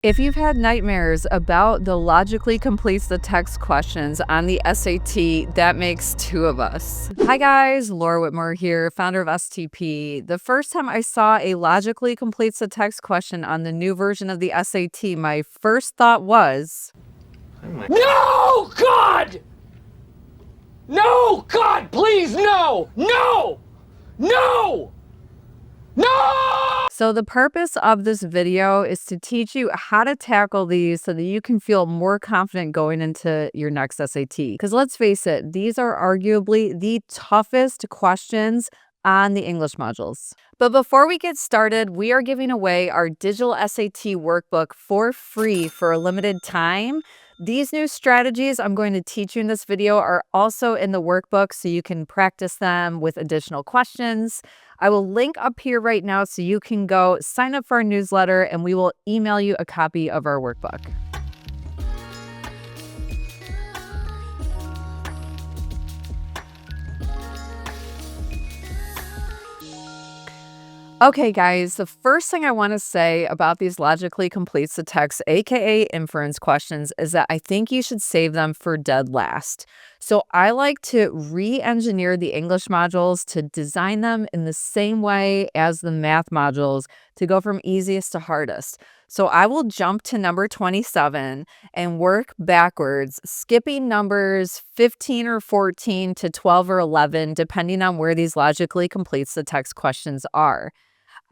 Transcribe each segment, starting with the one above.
If you've had nightmares about the logically completes the text questions on the SAT, that makes two of us. Hi guys, Laura Whitmore here, founder of STP. The first time I saw a logically completes the text question on the new version of the SAT, my first thought was, No, God! No, God, please, no! No! No! No! so the purpose of this video is to teach you how to tackle these so that you can feel more confident going into your next SAT. Because let's face it, these are arguably the toughest questions on the English modules. But before we get started, we are giving away our digital SAT workbook for free for a limited time. These new strategies I'm going to teach you in this video are also in the workbook so you can practice them with additional questions. I will link up here right now so you can go sign up for our newsletter and we will email you a copy of our workbook. Okay, guys, the first thing I want to say about these logically completes the text, aka inference questions, is that I think you should save them for dead last. So I like to re-engineer the English modules to design them in the same way as the math modules to go from easiest to hardest. So I will jump to number 27 and work backwards, skipping numbers 15 or 14 to 12 or 11, depending on where these logically completes the text questions are.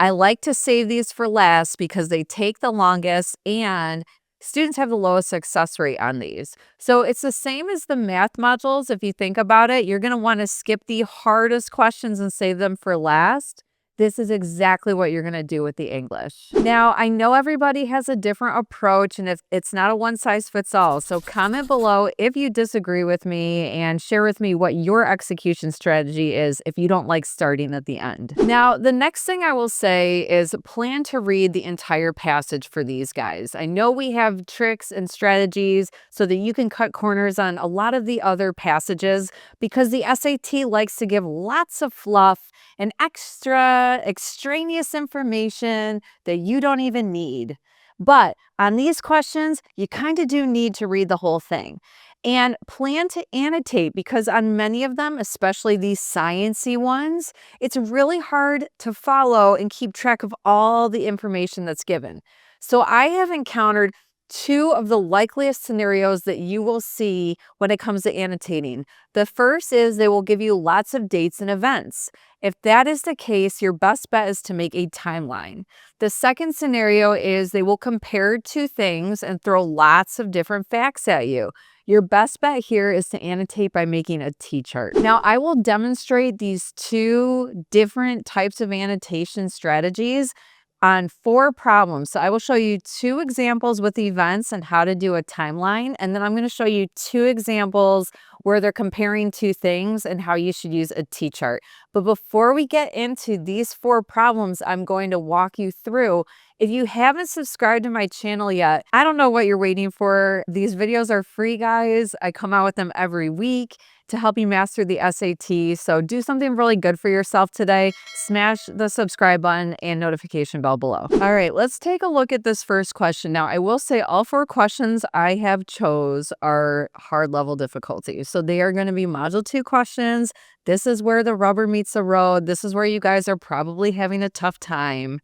I like to save these for last because they take the longest and students have the lowest success rate on these. So it's the same as the math modules. If you think about it, you're going to want to skip the hardest questions and save them for last. This is exactly what you're going to do with the English. Now, I know everybody has a different approach and if it's not a one size fits all. So comment below if you disagree with me and share with me what your execution strategy is if you don't like starting at the end. Now, the next thing I will say is plan to read the entire passage for these guys. I know we have tricks and strategies so that you can cut corners on a lot of the other passages because the SAT likes to give lots of fluff and extraneous information that you don't even need. But on these questions, you kind of do need to read the whole thing. And plan to annotate because on many of them, especially these sciencey ones, it's really hard to follow and keep track of all the information that's given. So I have encountered two of the likeliest scenarios that you will see when it comes to annotating. The first is they will give you lots of dates and events. If that is the case, your best bet is to make a timeline. The second scenario is they will compare two things and throw lots of different facts at you. Your best bet here is to annotate by making a T-chart. Now, I will demonstrate these two different types of annotation strategies on 4 problems. So I will show you 2 examples with events and how to do a timeline. And then I'm going to show you 2 examples where they're comparing 2 things and how you should use a T-chart. But before we get into these 4 problems, I'm going to walk you through. If you haven't subscribed to my channel yet, I don't know what you're waiting for. These videos are free, guys. I come out with them every week to help you master the SAT. So do something really good for yourself today. Smash the subscribe button and notification bell below. All right, let's take a look at this first question. Now, I will say all 4 questions I have chose are hard level difficulty. So they are going to be module 2 questions. This is where the rubber meets the road. This is where you guys are probably having a tough time.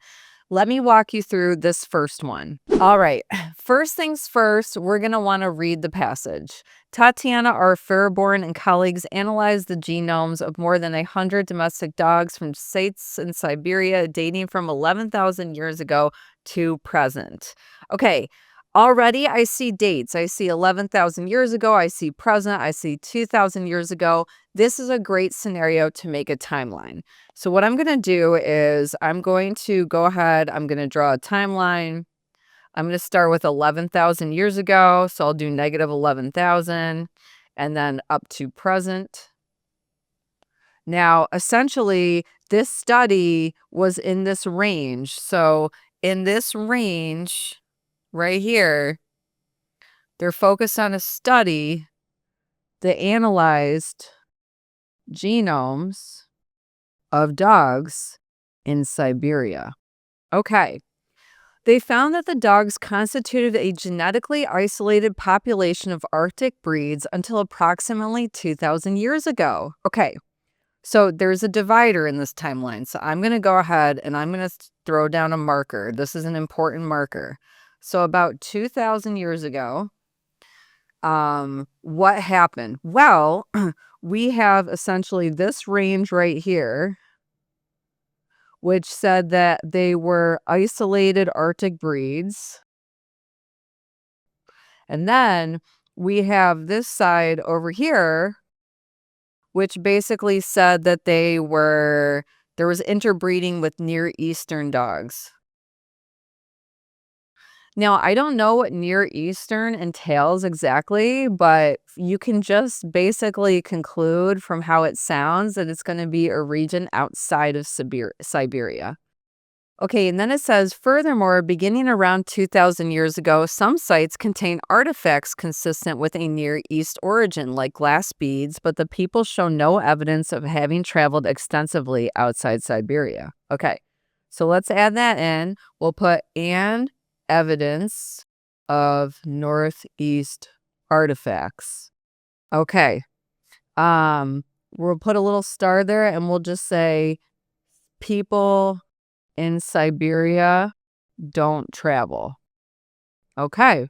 Let me walk you through this first one. All right, first things first, we're going to want to read the passage. Tatiana R. Fairborn and colleagues analyzed the genomes of more than 100 domestic dogs from states in Siberia dating from 11,000 years ago to present. Okay, already I see dates. I see 11,000 years ago. I see present. I see 2,000 years ago. This is a great scenario to make a timeline. So what I'm going to do is I'm going to go ahead. I'm going to draw a timeline. I'm going to start with 11,000 years ago. So I'll do negative 11,000 and then up to present. Now, essentially, this study was in this range. So in this range right here, they're focused on a study that analyzed genomes of dogs in Siberia. Okay. They found that the dogs constituted a genetically isolated population of Arctic breeds until approximately 2,000 years ago. Okay, so there's a divider in this timeline. So I'm going to go ahead and I'm going to throw down a marker. This is an important marker. So about 2,000 years ago, what happened? Well, we have essentially this range right here, which said that they were isolated Arctic breeds. And then we have this side over here, which basically said that there was interbreeding with Near Eastern dogs. Now, I don't know what Near Eastern entails exactly, but you can just basically conclude from how it sounds that it's going to be a region outside of Siberia. Okay, and then it says, furthermore, beginning around 2,000 years ago, some sites contain artifacts consistent with a Near East origin, like glass beads, but the people show no evidence of having traveled extensively outside Siberia. Okay, so let's add that in. We'll put and evidence of Northeast artifacts. Okay, we'll put a little star there and we'll just say people in Siberia don't travel. Okay.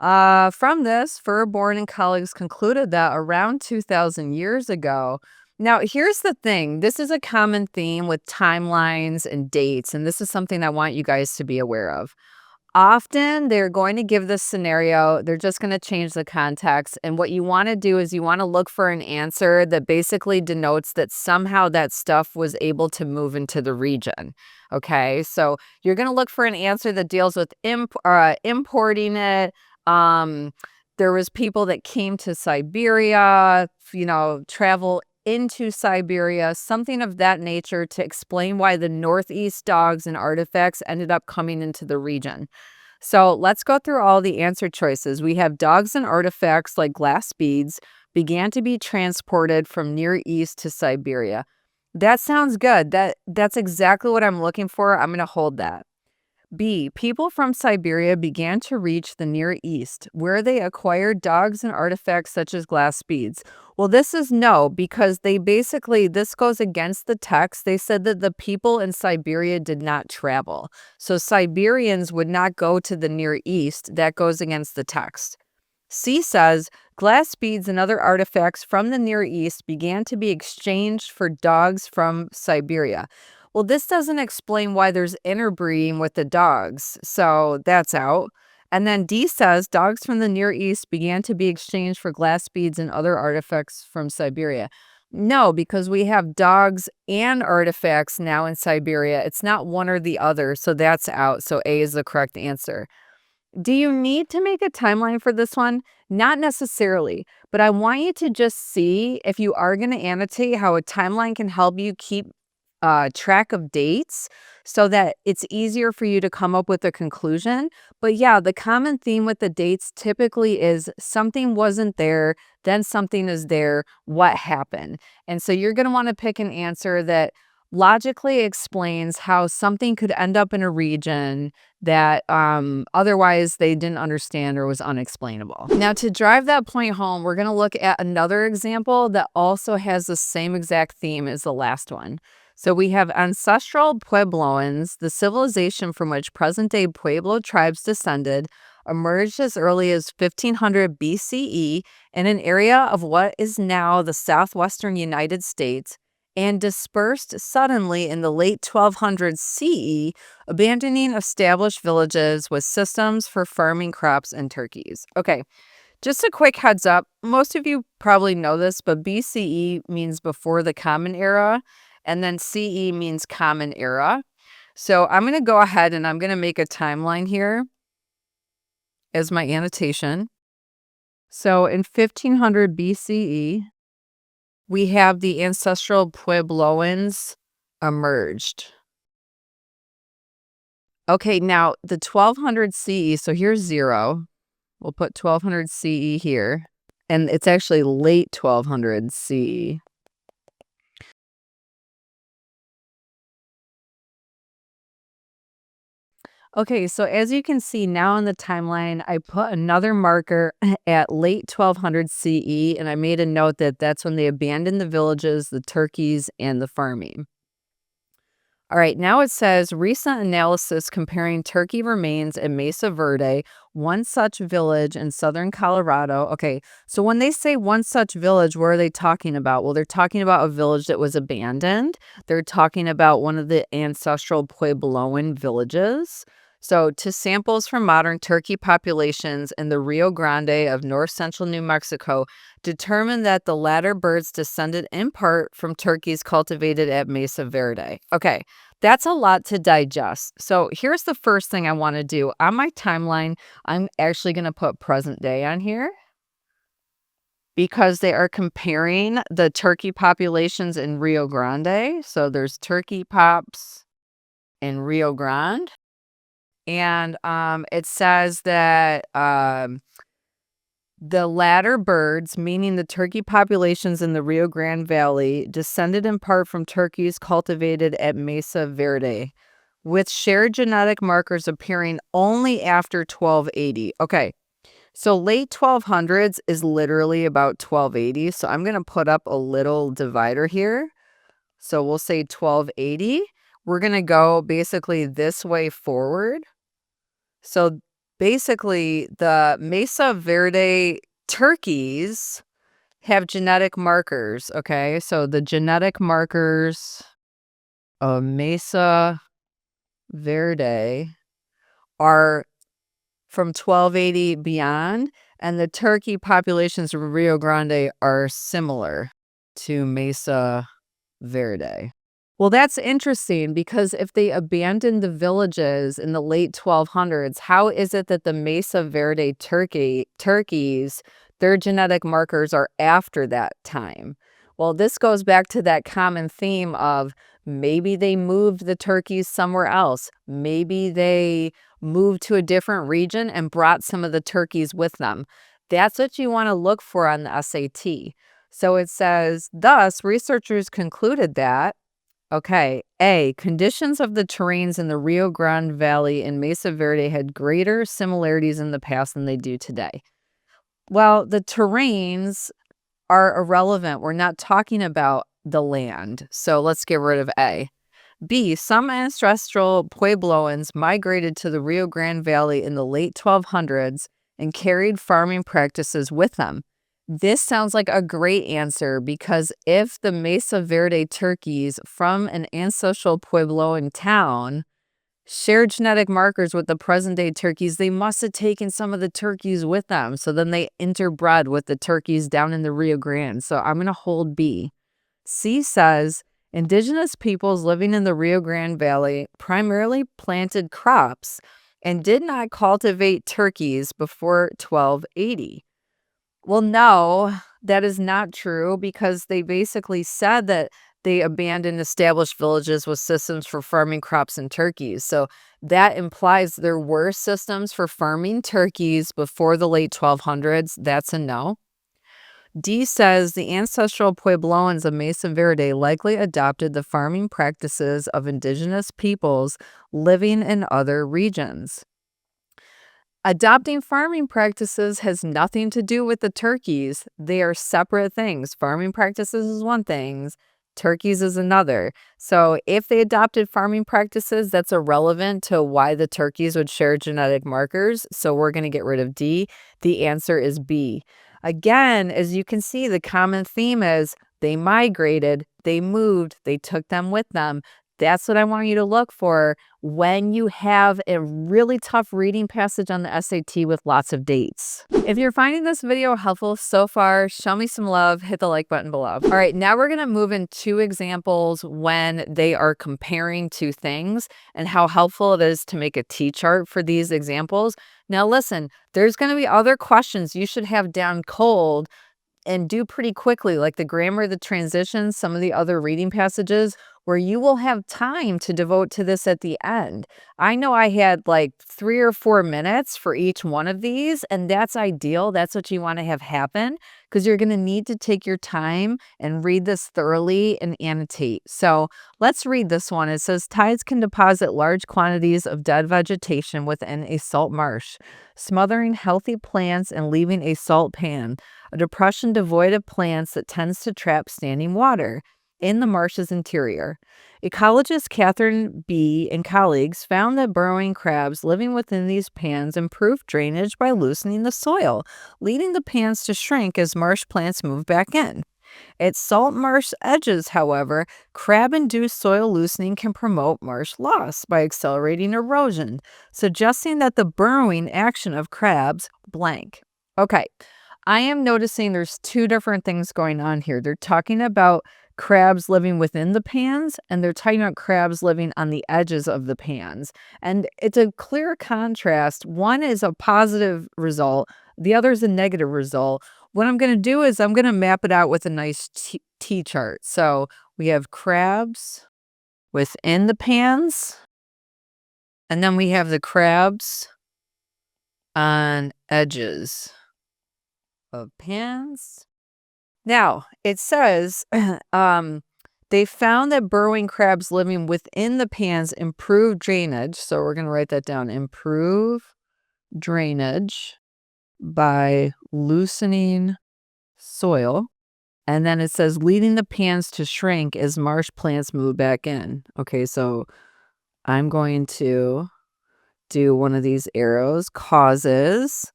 From this, Furborn and colleagues concluded that around 2,000 years ago. Now, here's the thing. This is a common theme with timelines and dates, and this is something I want you guys to be aware of. Often, they're going to give this scenario, they're just going to change the context, and what you want to do is you want to look for an answer that basically denotes that somehow that stuff was able to move into the region, okay? So, you're going to look for an answer that deals with importing it. There was people that came to Siberia, travel into Siberia, something of that nature to explain why the Northeast dogs and artifacts ended up coming into the region. So let's go through all the answer choices. We have dogs and artifacts like glass beads began to be transported from Near East to Siberia. That sounds good. That's exactly what I'm looking for. I'm going to hold that. B. People from Siberia began to reach the Near East, where they acquired dogs and artifacts such as glass beads. Well, this is no, because this goes against the text. They said that the people in Siberia did not travel. So Siberians would not go to the Near East. That goes against the text. C says, glass beads and other artifacts from the Near East began to be exchanged for dogs from Siberia. Well, this doesn't explain why there's interbreeding with the dogs, so that's out. And then D says, dogs from the Near East began to be exchanged for glass beads and other artifacts from Siberia. No, because we have dogs and artifacts now in Siberia. It's not one or the other, so that's out. So A is the correct answer. Do you need to make a timeline for this one? Not necessarily, but I want you to just see, if you are going to annotate, how a timeline can help you keep track of dates so that it's easier for you to come up with a conclusion. But yeah, the common theme with the dates typically is something wasn't there, then something is there, what happened? And so you're going to want to pick an answer that logically explains how something could end up in a region that otherwise they didn't understand or was unexplainable. Now, to drive that point home, we're going to look at another example that also has the same exact theme as the last one. So we have ancestral Puebloans, the civilization from which present-day Pueblo tribes descended, emerged as early as 1500 BCE in an area of what is now the southwestern United States, and dispersed suddenly in the late 1200s CE, abandoning established villages with systems for farming crops and turkeys. Okay, just a quick heads up. Most of you probably know this, but BCE means before the Common Era, and then CE means Common Era. So I'm going to go ahead and I'm going to make a timeline here as my annotation. So in 1500 BCE, we have the ancestral Puebloans emerged. Okay, now the 1200 CE, so here's 0. We'll put 1200 CE here, and it's actually late 1200 CE. Okay, so as you can see now in the timeline, I put another marker at late 1200 CE, and I made a note that that's when they abandoned the villages, the turkeys, and the farming. All right, now it says recent analysis comparing turkey remains in Mesa Verde, one such village in southern Colorado. Okay, so when they say one such village, what are they talking about? Well, they're talking about a village that was abandoned. They're talking about one of the ancestral Puebloan villages. So, to samples from modern turkey populations in the Rio Grande of north central New Mexico determined that the latter birds descended in part from turkeys cultivated at Mesa Verde. Okay, that's a lot to digest. So here's the first thing I want to do. On my timeline, I'm actually going to put present day on here because they are comparing the turkey populations in Rio Grande. So there's turkey pops in Rio Grande. And it says that the latter birds, meaning the turkey populations in the Rio Grande Valley, descended in part from turkeys cultivated at Mesa Verde, with shared genetic markers appearing only after 1280. Okay, so late 1200s is literally about 1280. So I'm going to put up a little divider here. So we'll say 1280. We're going to go basically this way forward. So basically, the Mesa Verde turkeys have genetic markers, okay? So the genetic markers of Mesa Verde are from 1280 beyond, and the turkey populations of Rio Grande are similar to Mesa Verde. Well, that's interesting because if they abandoned the villages in the late 1200s, how is it that the Mesa Verde turkeys, their genetic markers are after that time? Well, this goes back to that common theme of maybe they moved the turkeys somewhere else. Maybe they moved to a different region and brought some of the turkeys with them. That's what you want to look for on the SAT. So it says, thus, researchers concluded that okay. A, conditions of the terrains in the Rio Grande Valley and Mesa Verde had greater similarities in the past than they do today. Well, the terrains are irrelevant. We're not talking about the land. So let's get rid of A. B, some ancestral Puebloans migrated to the Rio Grande Valley in the late 1200s and carried farming practices with them. This sounds like a great answer because if the Mesa Verde turkeys from an ancestral Puebloan town share genetic markers with the present day turkeys, they must have taken some of the turkeys with them. So then they interbred with the turkeys down in the Rio Grande. So I'm going to hold B. C says indigenous peoples living in the Rio Grande Valley primarily planted crops and did not cultivate turkeys before 1280. Well, no, that is not true because they basically said that they abandoned established villages with systems for farming crops and turkeys. So that implies there were systems for farming turkeys before the late 1200s. That's a no. D says the ancestral Puebloans of Mesa Verde likely adopted the farming practices of indigenous peoples living in other regions. Adopting farming practices has nothing to do with the turkeys. They are separate things. Farming practices is one thing, turkeys is another. So if they adopted farming practices, that's irrelevant to why the turkeys would share genetic markers. So we're going to get rid of D. The answer is B. Again, as you can see, the common theme is they migrated, they moved, they took them with them. That's what I want you to look for when you have a really tough reading passage on the SAT with lots of dates. If you're finding this video helpful so far, show me some love, hit the like button below. All right, now we're gonna move in two examples when they are comparing two things and how helpful it is to make a T-chart for these examples. Now listen, there's gonna be other questions you should have down cold and do pretty quickly, like the grammar, the transitions, some of the other reading passages. where you will have time to devote to this at the end. I know I had like 3 or 4 minutes for each one of these, and that's ideal. That's what you want to have happen because you're going to need to take your time and read this thoroughly and annotate. So let's read this one. It says tides can deposit large quantities of dead vegetation within a salt marsh, smothering healthy plants and leaving a salt pan, a depression devoid of plants that tends to trap standing water in the marsh's interior. Ecologist Catherine B. and colleagues found that burrowing crabs living within these pans improve drainage by loosening the soil, leading the pans to shrink as marsh plants move back in. At salt marsh edges, however, crab-induced soil loosening can promote marsh loss by accelerating erosion, suggesting that the burrowing action of crabs blank. Okay, I am noticing there's two different things going on here. They're talking about crabs living within the pans, and they're talking about crabs living on the edges of the pans. And it's a clear contrast. One is a positive result, the other is a negative result. What I'm going to do is I'm going to map it out with a nice T chart. So we have crabs within the pans, and then we have the crabs on edges of pans. Now, it says they found that burrowing crabs living within the pans improve drainage. So we're going to write that down. Improve drainage by loosening soil. And then it says leading the pans to shrink as marsh plants move back in. Okay, so I'm going to do one of these arrows. Causes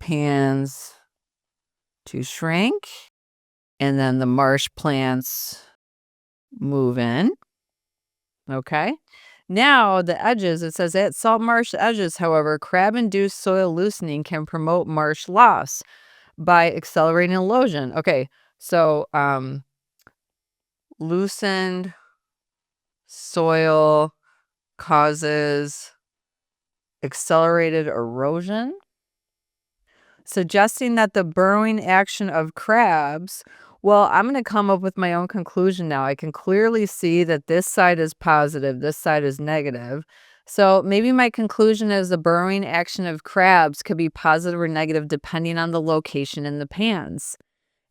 pans to shrink. And then the marsh plants move in. Okay. Now the edges, it says at salt marsh edges, however, crab-induced soil loosening can promote marsh loss by accelerating erosion. Okay, so loosened soil causes accelerated erosion, suggesting that the burrowing action of crabs. Well, I'm going to come up with my own conclusion now. I can clearly see that this side is positive, this side is negative. So maybe my conclusion is the burrowing action of crabs could be positive or negative depending on the location in the pans.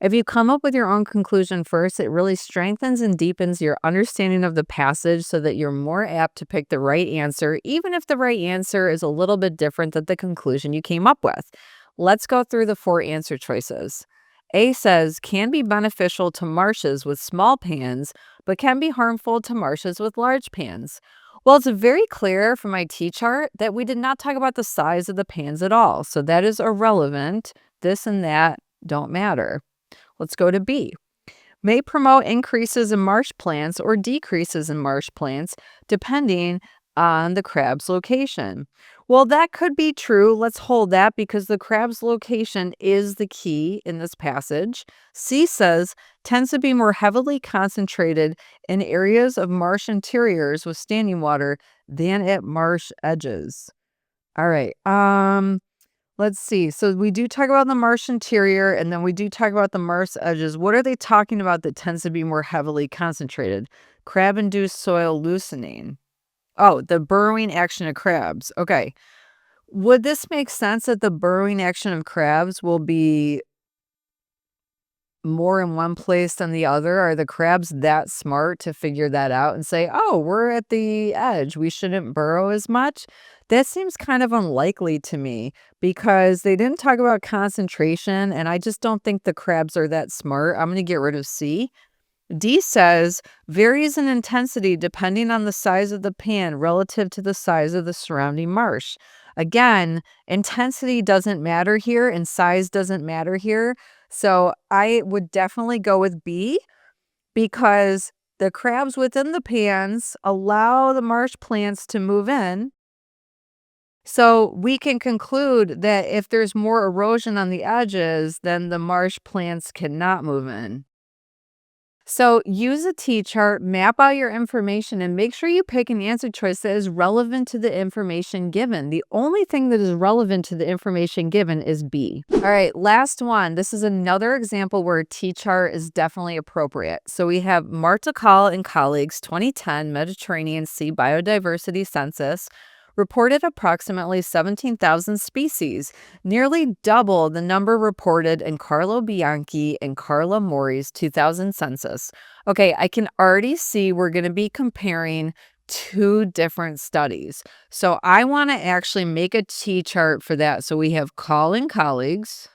If you come up with your own conclusion first, it really strengthens and deepens your understanding of the passage so that you're more apt to pick the right answer, even if the right answer is a little bit different than the conclusion you came up with. Let's go through the 4 answer choices. A says, can be beneficial to marshes with small pans, but can be harmful to marshes with large pans. Well, it's very clear from my T-chart that we did not talk about the size of the pans at all, so that is irrelevant. This and that don't matter. Let's go to B. May promote increases in marsh plants or decreases in marsh plants, depending on the crab's location. Well, that could be true. Let's hold that because the crab's location is the key in this passage. C says, tends to be more heavily concentrated in areas of marsh interiors with standing water than at marsh edges. All right. Let's see. So we do talk about the marsh interior, and then we do talk about the marsh edges. What are they talking about that tends to be more heavily concentrated? Crab-induced soil loosening. Oh, the burrowing action of crabs. Okay. Would this make sense that the burrowing action of crabs will be more in one place than the other? Are the crabs that smart to figure that out and say, oh, we're at the edge, we shouldn't burrow as much? That seems kind of unlikely to me because they didn't talk about concentration, and I just don't think the crabs are that smart. I'm going to get rid of C. D says, varies in intensity depending on the size of the pan relative to the size of the surrounding marsh. Again, intensity doesn't matter here and size doesn't matter here. So I would definitely go with B because the crabs within the pans allow the marsh plants to move in. So we can conclude that if there's more erosion on the edges, then the marsh plants cannot move in. So use a T-chart, map out your information, and make sure you pick an answer choice that is relevant to the information given. The only thing that is relevant to the information given is B. All right, last one. This is another example where a T-chart is definitely appropriate. So we have Martikal and colleagues, 2010 Mediterranean Sea Biodiversity Census, reported approximately 17,000 species, nearly double the number reported in Carlo Bianchi and Carla Mori's 2000 census. Okay, I can already see we're going to be comparing two different studies. So I want to actually make a T-chart for that. So we have Call and colleagues,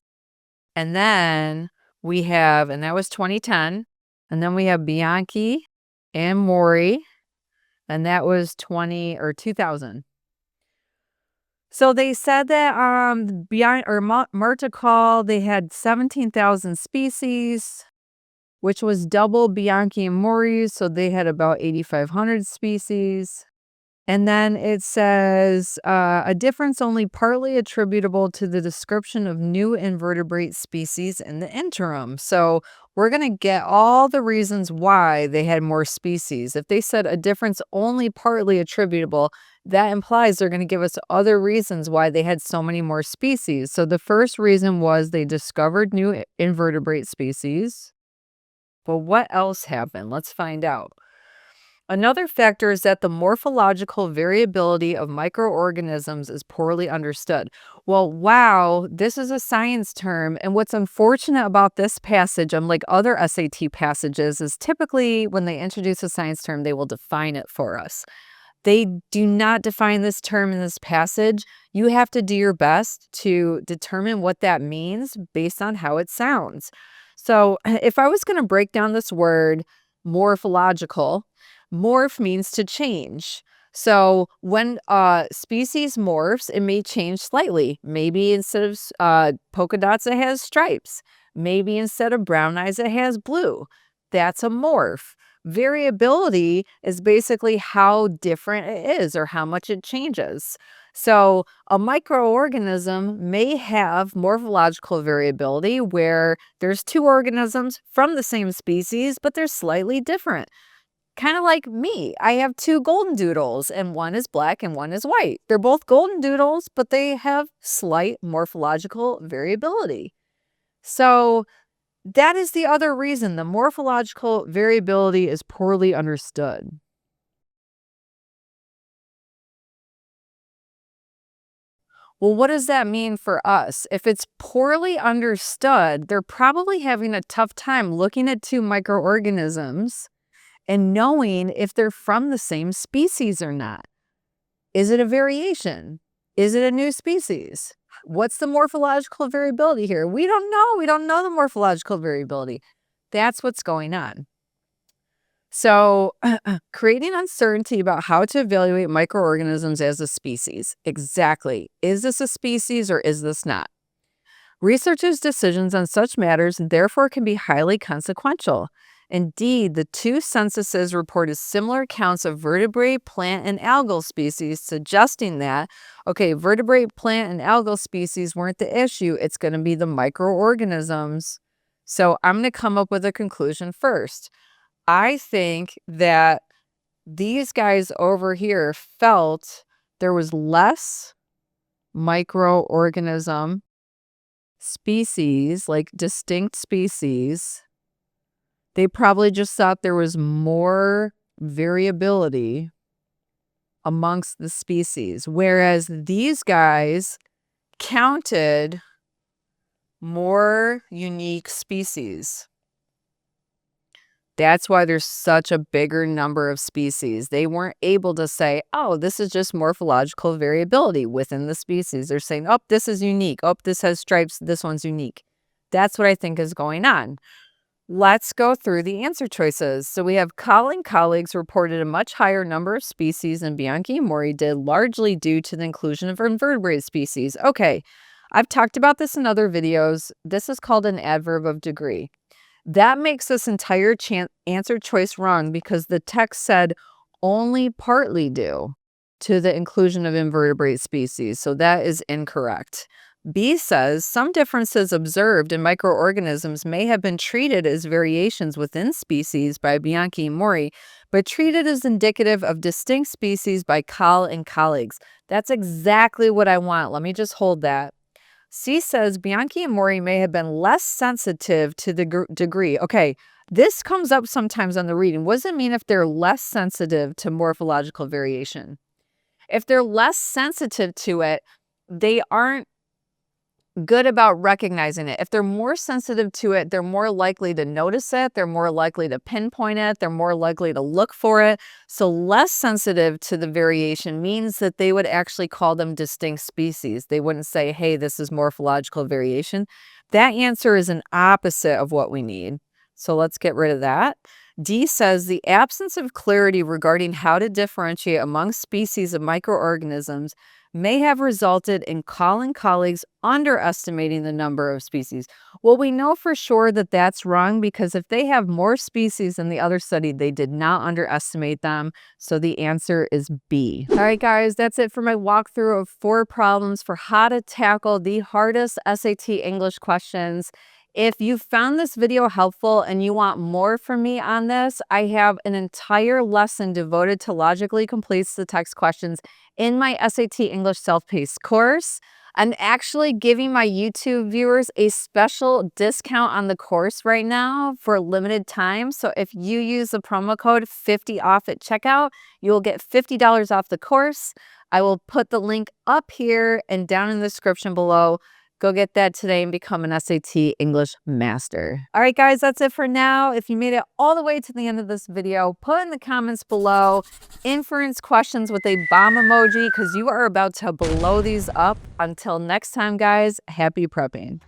and then we have, and that was 2010, and then we have Bianchi and Mori, and that was 2000. So they said that beyond or Martikal, they had 17,000 species, which was double Bianchi and Mori's, so they had about 8,500 species. And then it says a difference only partly attributable to the description of new invertebrate species in the interim. So we're going to get all the reasons why they had more species. If they said a difference only partly attributable, that implies they're going to give us other reasons why they had so many more species. So the first reason was they discovered new invertebrate species. But what else happened? Let's find out. Another factor is that the morphological variability of microorganisms is poorly understood. Well, wow, this is a science term. And what's unfortunate about this passage, unlike other SAT passages, is typically when they introduce a science term, they will define it for us. They do not define this term in this passage. You have to do your best to determine what that means based on how it sounds. So if I was going to break down this word morphological, morph means to change. So when species morphs, it may change slightly. Maybe instead of polka dots, it has stripes. Maybe instead of brown eyes, it has blue. That's a morph. Variability is basically how different it is or how much it changes. So a microorganism may have morphological variability where there's two organisms from the same species, but they're slightly different. Kind of like me. I have two golden doodles, and one is black and one is white. They're both golden doodles, but they have slight morphological variability. So that is the other reason the morphological variability is poorly understood. Well, what does that mean for us? If it's poorly understood, they're probably having a tough time looking at two microorganisms and knowing if they're from the same species or not. Is it a variation? Is it a new species? What's the morphological variability here? We don't know. We don't know the morphological variability. That's what's going on. So, creating uncertainty about how to evaluate microorganisms as a species. Exactly. Is this a species or is this not? Researchers' decisions on such matters therefore can be highly consequential. Indeed, the two censuses reported similar counts of vertebrate, plant, and algal species, suggesting that, okay, vertebrate, plant, and algal species weren't the issue. It's going to be the microorganisms. So I'm going to come up with a conclusion first. I think that these guys over here felt there was less microorganism species, like distinct species. They probably just thought there was more variability amongst the species, whereas these guys counted more unique species. That's why there's such a bigger number of species. They weren't able to say, oh, this is just morphological variability within the species. They're saying, oh, this is unique. Oh, this has stripes. This one's unique. That's what I think is going on. Let's go through the answer choices. So we have Call and colleagues reported a much higher number of species than Bianchi and Mori did, largely due to the inclusion of invertebrate species. Okay, I've talked about this in other videos. This is called an adverb of degree. That makes this entire answer choice wrong because the text said only partly due to the inclusion of invertebrate species. So that is incorrect. B says some differences observed in microorganisms may have been treated as variations within species by Bianchi and Mori, but treated as indicative of distinct species by Kahl and colleagues. That's exactly what I want. Let me just hold that. C says Bianchi and Mori may have been less sensitive to the degree. Okay, this comes up sometimes on the reading. What does it mean if they're less sensitive to morphological variation? If they're less sensitive to it, they aren't good about recognizing it. If they're more sensitive to it, they're more likely to notice it, they're more likely to pinpoint it, they're more likely to look for it. So less sensitive to the variation means that they would actually call them distinct species. They wouldn't say, hey, this is morphological variation. That answer is an opposite of what we need. So let's get rid of that. D says the absence of clarity regarding how to differentiate among species of microorganisms may have resulted in Kahl and colleagues underestimating the number of species. Well, we know for sure that that's wrong because if they have more species than the other study, they did not underestimate them. So the answer is B. All right, guys, that's it for my walkthrough of 4 problems for how to tackle the hardest SAT English questions. If you found this video helpful and you want more from me on this, I have an entire lesson devoted to logically completes the text questions in my SAT English self-paced course. I'm actually giving my YouTube viewers a special discount on the course right now for a limited time. So if you use the promo code 50 off at checkout, you will get $50 off the course. I will put the link up here and down in the description below. Go get that today and become an SAT English master. All right, guys, that's it for now. If you made it all the way to the end of this video, put in the comments below inference questions with a bomb emoji because you are about to blow these up. Until next time, guys, happy prepping.